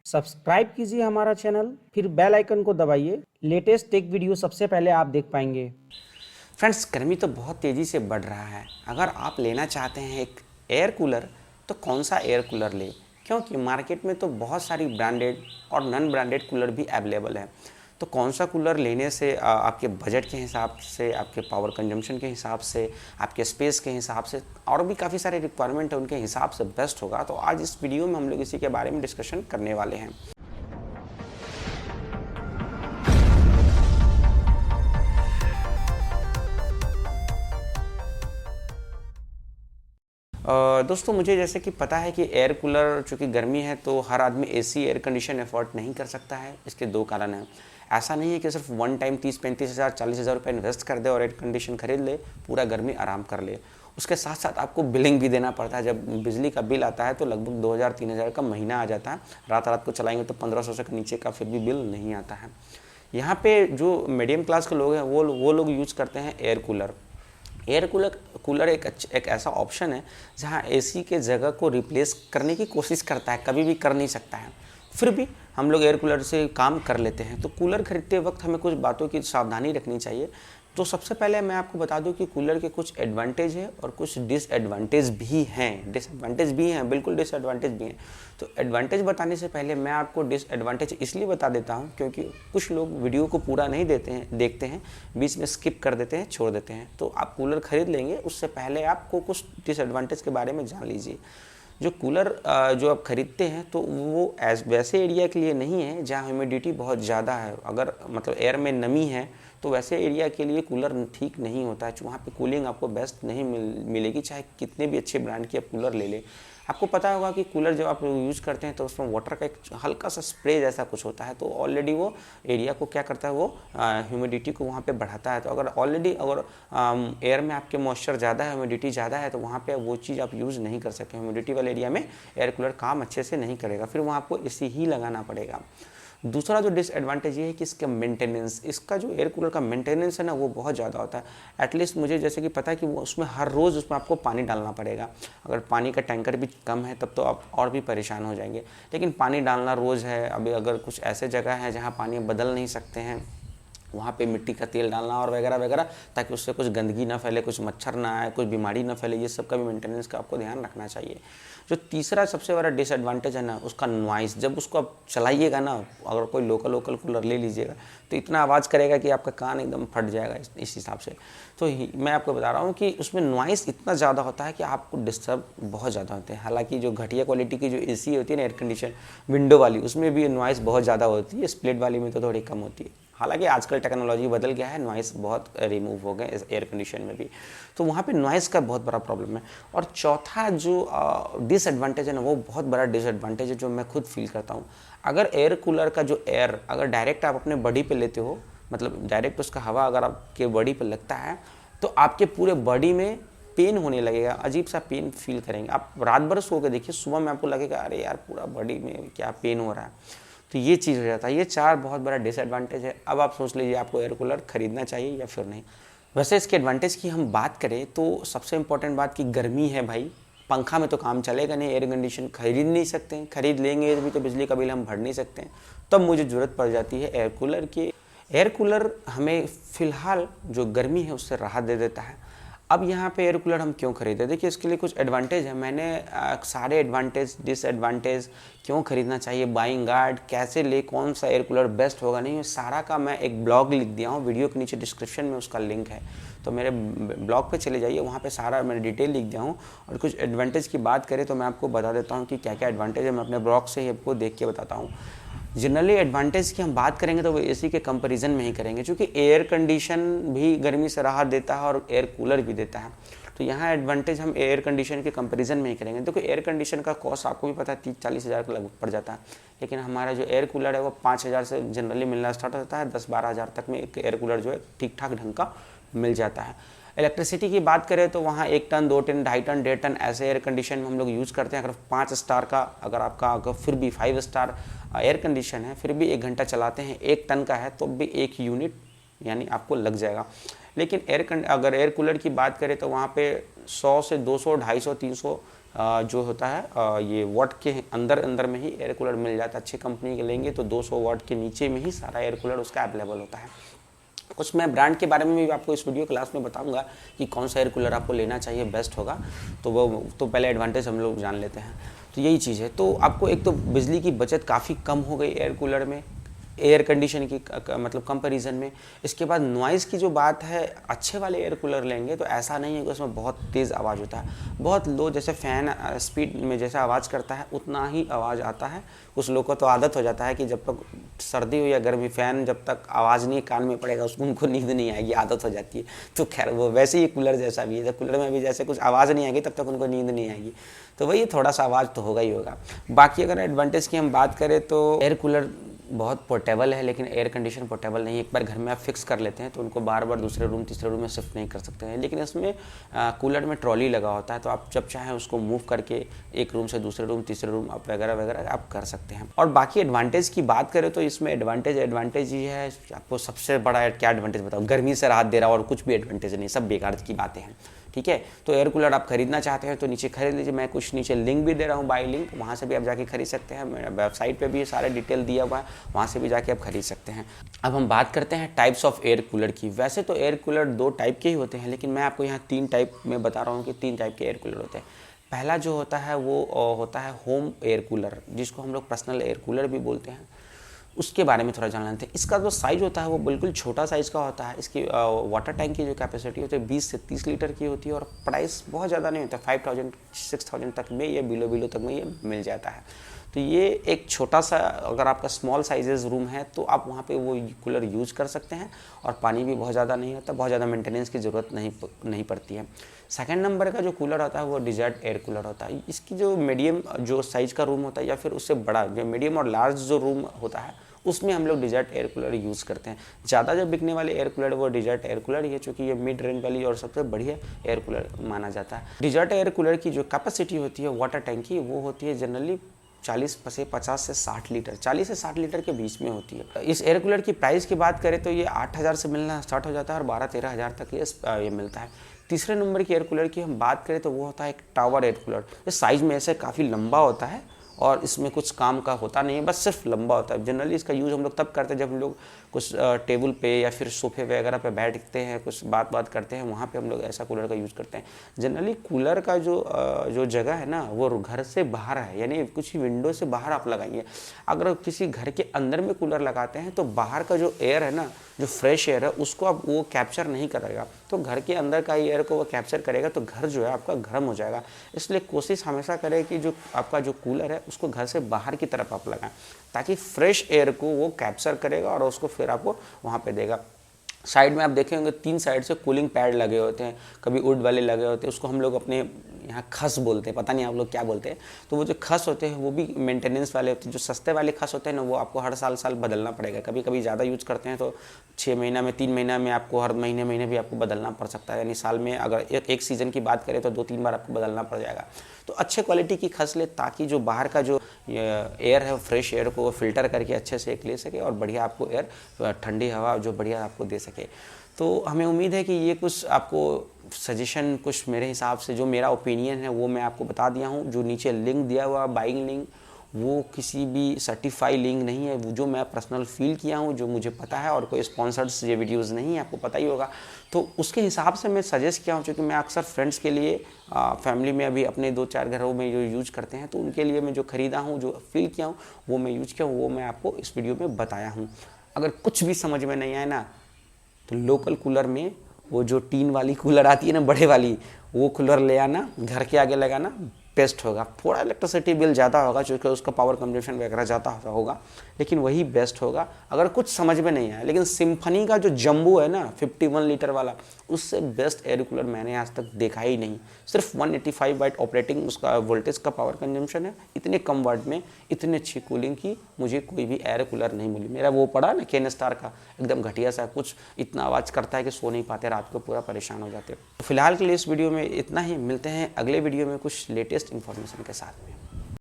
Subscribe कीजिए हमारा channel, फिर बेल आइकन को दबाइए। लेटेस्ट टेक वीडियो सबसे पहले आप देख पाएंगे। फ्रेंड्स, गर्मी तो बहुत तेज़ी से बढ़ रहा है। अगर आप लेना चाहते हैं एक एयर कूलर तो कौन सा एयर कूलर लें, क्योंकि मार्केट में तो बहुत सारी ब्रांडेड और नॉन ब्रांडेड कूलर भी अवेलेबल है। तो कौन सा कूलर लेने से आपके बजट के हिसाब से, आपके पावर कंजम्पशन के हिसाब से, आपके स्पेस के हिसाब से और भी काफ़ी सारे रिक्वायरमेंट है उनके हिसाब से बेस्ट होगा। तो आज इस वीडियो में हम लोग इसी के बारे में डिस्कशन करने वाले हैं। दोस्तों, मुझे जैसे कि पता है कि एयर कूलर, चूँकि गर्मी है तो हर आदमी एसी एयर कंडीशन अफोर्ड नहीं कर सकता है। इसके दो कारण हैं। ऐसा नहीं है कि सिर्फ वन टाइम 30-35 हज़ार 40 हज़ार रुपये इन्वेस्ट कर दे और एयर कंडीशन खरीद ले, पूरा गर्मी आराम कर ले। उसके साथ साथ आपको बिलिंग भी देना पड़ता है। जब बिजली का बिल आता है तो लगभग 2000-3000 का महीना आ जाता है। रात रात को चलाएंगे तो 1500 से नीचे का फिर भी बिल नहीं आता है। यहाँ पे जो मीडियम क्लास के लोग हैं वो लोग यूज़ करते हैं एयर कूलर। एयर कूलर एक ऐसा ऑप्शन है जहाँ एसी के जगह को रिप्लेस करने की कोशिश करता है, कभी भी कर नहीं सकता है। फिर भी हम लोग एयर कूलर से काम कर लेते हैं। तो कूलर खरीदते वक्त हमें कुछ बातों की सावधानी रखनी चाहिए। तो सबसे पहले मैं आपको बता दूं कि कूलर के कुछ एडवांटेज है और कुछ डिसएडवांटेज भी हैं, बिल्कुल डिसएडवांटेज भी हैं। तो एडवांटेज बताने से पहले मैं आपको डिसएडवांटेज इसलिए बता देता हूं क्योंकि कुछ लोग वीडियो को पूरा नहीं देखते हैं, बीच में स्किप कर देते हैं, छोड़ देते हैं। तो आप कूलर खरीद लेंगे उससे पहले आपको कुछ डिसएडवांटेज के बारे में जान लीजिए। जो कूलर जो आप खरीदते हैं तो वो वैसे एरिया के लिए नहीं है जहाँ ह्यूमिडिटी बहुत ज़्यादा है। अगर मतलब एयर में नमी है तो वैसे एरिया के लिए कूलर ठीक नहीं होता है। वहाँ पे कूलिंग आपको बेस्ट नहीं मिलेगी, चाहे कितने भी अच्छे ब्रांड की आप कूलर ले लें। आपको पता होगा कि कूलर जब आप यूज़ करते हैं तो उसमें वाटर का एक हल्का सा स्प्रे जैसा कुछ होता है, तो ऑलरेडी वो एरिया को क्या करता है, वो ह्यूमिडिटी को वहाँ पे बढ़ाता है। तो अगर एयर में आपके मॉइस्चर ज़्यादा है, ह्यूमिडिटी ज़्यादा है, तो वहाँ पे वो चीज़ आप यूज़ नहीं कर सकते। ह्यूमिडिटी वाले एरिया में एयर कूलर काम अच्छे से नहीं करेगा, फिर वहाँ आपको एसी ही लगाना पड़ेगा। दूसरा जो डिसएडवांटेज ये है कि इसका मेंटेनेंस, इसका जो एयर कूलर का मेंटेनेंस है ना, वो बहुत ज़्यादा होता है। एटलीस्ट मुझे जैसे कि पता है कि वो उसमें हर रोज़ उसमें आपको पानी डालना पड़ेगा। अगर पानी का टैंकर भी कम है तब तो आप और भी परेशान हो जाएंगे, लेकिन पानी डालना रोज़ है। अभी अगर कुछ ऐसे जगह है जहाँ पानी बदल नहीं सकते हैं, वहाँ पे मिट्टी का तेल डालना और वगैरह वगैरह, ताकि उससे कुछ गंदगी ना फैले, कुछ मच्छर ना आए, कुछ बीमारी ना फैले। ये सब का भी मेंटेनेंस का आपको ध्यान रखना चाहिए। जो तीसरा सबसे बड़ा डिसएडवांटेज है ना, उसका नॉइस। जब उसको आप चलाइएगा ना, अगर कोई लोकल कूलर ले लीजिएगा तो इतना आवाज़ करेगा कि आपका कान एकदम फट जाएगा इस हिसाब से। तो मैं आपको बता रहा हूँ कि उसमें नॉइस इतना ज़्यादा होता है कि आपको डिस्टर्ब बहुत ज़्यादा होते हैं। हालांकि जो घटिया क्वालिटी की जो एसी होती है ना, एयर कंडीशन विंडो वाली, उसमें भी नॉइस बहुत ज़्यादा होती है। स्प्लिट वाली में तो थोड़ी कम होती है। हालांकि आजकल टेक्नोलॉजी बदल गया है, नॉइस बहुत रिमूव हो गए इस एयर कंडीशन में भी, तो वहाँ पे नॉइस का बहुत बड़ा प्रॉब्लम है। और चौथा जो डिसएडवांटेज है ना, वो बहुत बड़ा डिसएडवांटेज है जो मैं खुद फील करता हूँ। अगर एयर कूलर का जो एयर अगर डायरेक्ट आप अपने बॉडी पे लेते हो, मतलब डायरेक्ट उसका हवा अगर आपके बॉडी पे लगता है, तो आपके पूरे बॉडी में पेन होने लगेगा, अजीब सा पेन फील करेंगे। आप रात भर सो के देखिए, सुबह में आपको लगेगा अरे यार पूरा बॉडी में क्या पेन हो रहा है। तो ये चीज़ हो जाता है। ये चार बहुत बड़ा डिसएडवांटेज है। अब आप सोच लीजिए आपको एयर कूलर खरीदना चाहिए या फिर नहीं। वैसे इसके एडवांटेज की हम बात करें तो सबसे इंपॉर्टेंट बात कि गर्मी है भाई, पंखा में तो काम चलेगा नहीं, एयर कंडीशन खरीद नहीं सकते हैं। खरीद लेंगे भी तो बिजली का बिल हम भर नहीं सकते हैं, तब मुझे ज़रूरत पड़ जाती है एयर कूलर की। एयर कूलर हमें फ़िलहाल जो गर्मी है उससे राहत दे देता है। अब यहाँ पे एयर कूलर हम क्यों खरीदे, देखिए इसके लिए कुछ एडवांटेज है। मैंने सारे एडवांटेज डिसएडवांटेज, क्यों खरीदना चाहिए, बाइंग गाइड, कैसे ले, कौन सा एयर कूलर बेस्ट होगा, नहीं, सारा का मैं एक ब्लॉग लिख दिया हूँ। वीडियो के नीचे डिस्क्रिप्शन में उसका लिंक है, तो मेरे ब्लॉग पे चले जाइए, वहाँ पे सारा मैंने डिटेल लिख दिया हूँ। और कुछ एडवांटेज की बात करें तो मैं आपको बता देता हूँ कि क्या क्या एडवांटेज है। मैं अपने ब्लॉग से ही आपको देख के बताता हूँ। जनरली एडवांटेज की हम बात करेंगे तो वो एसी के कंपैरिजन में ही करेंगे, क्योंकि एयर कंडीशन भी गर्मी से राहत देता है और एयर कूलर भी देता है। तो यहाँ एडवांटेज हम एयर कंडीशन के कंपैरिजन में ही करेंगे। देखो एयर कंडीशन का कॉस्ट आपको भी पता है 30-40 हज़ार का लगभग पड़ जाता है, लेकिन हमारा जो एयर कूलर है वो 5 हज़ार से जनरली मिलना स्टार्ट होता है। 10-12 हज़ार तक में एक एयर कूलर जो है ठीक ठाक ढंग का मिल जाता है। इलेक्ट्रिसिटी की बात करें तो वहाँ 1 टन, 2 टन, 2.5 टन, 1.5 टन ऐसे एयर कंडीशन में हम लोग यूज़ करते हैं। अगर 5 स्टार का, अगर आपका अगर फिर भी 5 स्टार एयर कंडीशन है, फिर भी 1 घंटा चलाते हैं, 1 टन का है तो भी 1 यूनिट यानी आपको लग जाएगा। लेकिन अगर एयर कूलर की बात करें तो वहाँ पे 100 से 200, 250, 300 जो होता है ये वाट के अंदर में ही एयर कूलर मिल जाता है। अच्छी कंपनी के लेंगे तो 200 वाट के नीचे में ही सारा एयर कूलर उसका अवेलेबल होता है। कुछ मैं ब्रांड के बारे में भी आपको इस वीडियो क्लास में बताऊंगा कि कौन सा एयर कूलर आपको लेना चाहिए, बेस्ट होगा। तो वो तो पहले एडवांटेज हम लोग जान लेते हैं। तो यही चीज़ है। तो आपको एक तो बिजली की बचत काफ़ी कम हो गई एयर कूलर में, एयर कंडीशन की मतलब कंपैरिजन में। इसके बाद नॉइज़ की जो बात है, अच्छे वाले एयर कूलर लेंगे तो ऐसा नहीं है कि उसमें बहुत तेज़ आवाज़ होता है, बहुत लो, जैसे फ़ैन स्पीड में जैसा आवाज़ करता है उतना ही आवाज़ आता है। कुछ लोगों को तो आदत हो जाता है कि जब तक सर्दी हो या गर्मी, फ़ैन जब तक आवाज़ नहीं कान में पड़ेगा उसको उनको नींद नहीं आएगी, आदत हो जाती है। तो खैर वो वैसे ही कूलर जैसा भी है, जब कूलर में भी जैसे कुछ आवाज़ नहीं आएगी तब तक उनको नींद नहीं आएगी। तो वही थोड़ा सा आवाज़ तो होगा ही होगा। बाकी अगर एडवांटेज की हम बात करें तो एयर कूलर बहुत पोर्टेबल है, लेकिन एयर कंडीशन पोर्टेबल नहीं है। एक बार घर में आप फिक्स कर लेते हैं तो उनको बार बार दूसरे रूम तीसरे रूम में शिफ्ट नहीं कर सकते हैं। लेकिन इसमें कूलर में ट्रॉली लगा होता है, तो आप जब चाहें उसको मूव करके एक रूम से दूसरे रूम तीसरे रूम आप वगैरह वगैरह आप कर सकते हैं। और बाकी एडवांटेज की बात करें तो इसमें एडवांटेज ही है। आपको सबसे बड़ा क्या एडवांटेज बताओ, गर्मी से राहत दे रहा है और कुछ भी एडवांटेज नहीं, सब बेकार की बातें हैं। ठीक है, तो एयर कूलर आप खरीदना चाहते हैं तो नीचे खरीद लीजिए। मैं कुछ नीचे लिंक भी दे रहा हूँ, बाय लिंक, वहाँ से भी आप जाके खरीद सकते हैं। मेरा वेबसाइट पे भी सारे डिटेल दिया हुआ है, वहाँ से भी जाके आप खरीद सकते हैं। अब हम बात करते हैं टाइप्स ऑफ एयर कूलर की। वैसे तो एयर कूलर 2 टाइप के ही होते हैं, लेकिन मैं आपको यहाँ 3 टाइप में बता रहा हूँ कि 3 टाइप के एयर कूलर होते हैं। पहला जो होता है वो होता है होम एयर कूलर, जिसको हम लोग पर्सनल एयर कूलर भी बोलते हैं। उसके बारे में थोड़ा जान लेते हैं। इसका जो साइज़ होता है वो बिल्कुल छोटा साइज़ का होता है। इसकी वाटर टैंक की जो कैपेसिटी होती है 20 से 30 लीटर की होती है, और प्राइस बहुत ज़्यादा नहीं होता, 5000 6000 तक में या बिलो तक में ये मिल जाता है। तो ये एक छोटा सा, अगर आपका स्मॉल साइजेस रूम है तो आप वहाँ पे वो कूलर यूज़ कर सकते हैं, और पानी भी बहुत ज़्यादा नहीं होता, बहुत ज़्यादा मेंटेनेंस की ज़रूरत नहीं पड़ती है। सेकंड नंबर का जो कूलर होता है वो डिजर्ट एयर कूलर होता है। इसकी जो मीडियम जो साइज़ का रूम होता है, या फिर उससे बड़ा जो मीडियम और लार्ज जो रूम होता है, उसमें हम लोग डिजर्ट एयर कूलर यूज़ करते हैं। ज़्यादा जो बिकने वाले एयर कूलर वो डिजर्ट एयर कूलर ही है, क्योंकि ये मिड रेंज वाली और सबसे बढ़िया एयर कूलर माना जाता है। डिजर्ट एयर कूलर की जो कैपेसिटी होती है वाटर टैंक की, वो होती है जनरली 40 से 50 से 60 लीटर, 40 से 60 लीटर के बीच में होती है। इस एयर कूलर की प्राइस की बात करें तो ये 8000 से मिलना स्टार्ट हो जाता है और 12-13 हज़ार तक ये मिलता है। तीसरे नंबर की एयर कूलर की हम बात करें तो वो होता है एक टावर एयर कूलर। इस साइज़ में ऐसे काफ़ी लंबा होता है और इसमें कुछ काम का होता नहीं है, बस सिर्फ लंबा होता है। जनरली इसका यूज़ हम लोग तब करते हैं जब हम लोग कुछ टेबल पे या फिर सोफे वगैरह पे बैठते हैं, कुछ बात करते हैं, वहाँ पे हम लोग ऐसा कूलर का यूज़ करते हैं। जनरली कूलर का जो जगह है ना वो घर से बाहर है, यानी कुछ विंडो से बाहर आप लगाइए। अगर किसी घर के अंदर में कूलर लगाते हैं तो बाहर का जो एयर है ना, जो फ्रेश एयर है, उसको आप वो कैप्चर नहीं करेगा, तो घर के अंदर का एयर को वो कैप्चर करेगा, तो घर जो है आपका गर्म हो जाएगा। इसलिए कोशिश हमेशा करें कि जो आपका जो कूलर है उसको घर से बाहर की तरफ आप लगाएं, ताकि फ्रेश एयर को वो कैप्चर करेगा और उसको फिर आपको वहाँ पे देगा। साइड में आप देखे होंगे 3 साइड से कूलिंग पैड लगे होते हैं, कभी वुड वाले लगे होते हैं, उसको हम लोग अपने यहाँ खस बोलते हैं, पता नहीं आप लोग क्या बोलते हैं। तो वो जो खस होते हैं वो भी मेंटेनेंस वाले होते हैं। जो सस्ते वाले खस होते हैं ना, वो आपको हर साल बदलना पड़ेगा। कभी कभी ज़्यादा यूज़ करते हैं तो 6 महीना में 3 महीना में आपको हर महीने भी आपको बदलना पड़ सकता है। यानी साल में अगर एक सीज़न की बात करें तो 2-3 बार आपको बदलना पड़ जाएगा। तो अच्छे क्वालिटी की खस ले, ताकि जो बाहर का जो एयर है, फ्रेश एयर को वो फिल्टर करके अच्छे से एक ले सके और बढ़िया आपको एयर, ठंडी हवा जो बढ़िया आपको दे सके। तो हमें उम्मीद है कि ये कुछ आपको सजेशन, कुछ मेरे हिसाब से जो मेरा ओपिनियन है वो मैं आपको बता दिया हूँ। जो नीचे लिंक दिया हुआ बाइंग लिंक, वो किसी भी सर्टिफाई लिंक नहीं है, वो जो मैं पर्सनल फील किया हूँ, जो मुझे पता है, और कोई स्पॉन्सर्ड ये वीडियोस नहीं है, आपको पता ही होगा। तो उसके हिसाब से मैं सजेस्ट किया हूँ, क्योंकि मैं अक्सर फ्रेंड्स के लिए, फैमिली में अभी अपने 2-4 घरों में जो यूज करते हैं, तो उनके लिए मैं जो ख़रीदा हूँ, जो फील किया हूँ, वो मैं यूज किया हूँ, वो मैं आपको इस वीडियो में बताया हूँ। अगर कुछ भी समझ में नहीं आए ना, तो लोकल कूलर में वो जो टीन वाली कूलर आती है ना, बड़े वाली, वो कूलर ले आना, घर के आगे लगाना, बेस्ट होगा। थोड़ा इलेक्ट्रिसिटी बिल ज़्यादा होगा क्योंकि उसका पावर कंजप्शन वगैरह ज़्यादा होगा, लेकिन वही बेस्ट होगा। अगर कुछ समझ में नहीं आया, लेकिन सिम्फनी का जो जंबो है ना 51 लीटर वाला, उससे बेस्ट एयर कूलर मैंने आज तक देखा ही नहीं। सिर्फ 185 वाट ऑपरेटिंग उसका वोल्टेज का पावर कंजम्पशन है, इतने कम वाट में इतनी अच्छी कूलिंग की मुझे कोई भी एयर कूलर नहीं मिली। मेरा वो पड़ा ना केन स्टार का, एकदम घटिया सा, कुछ इतना आवाज़ करता है कि सो नहीं पाते, रात को पूरा परेशान हो जाते। तो फिलहाल के लिए इस वीडियो में इतना ही। मिलते हैं अगले वीडियो में कुछ लेटेस्ट इन्फॉर्मेशन के साथ में।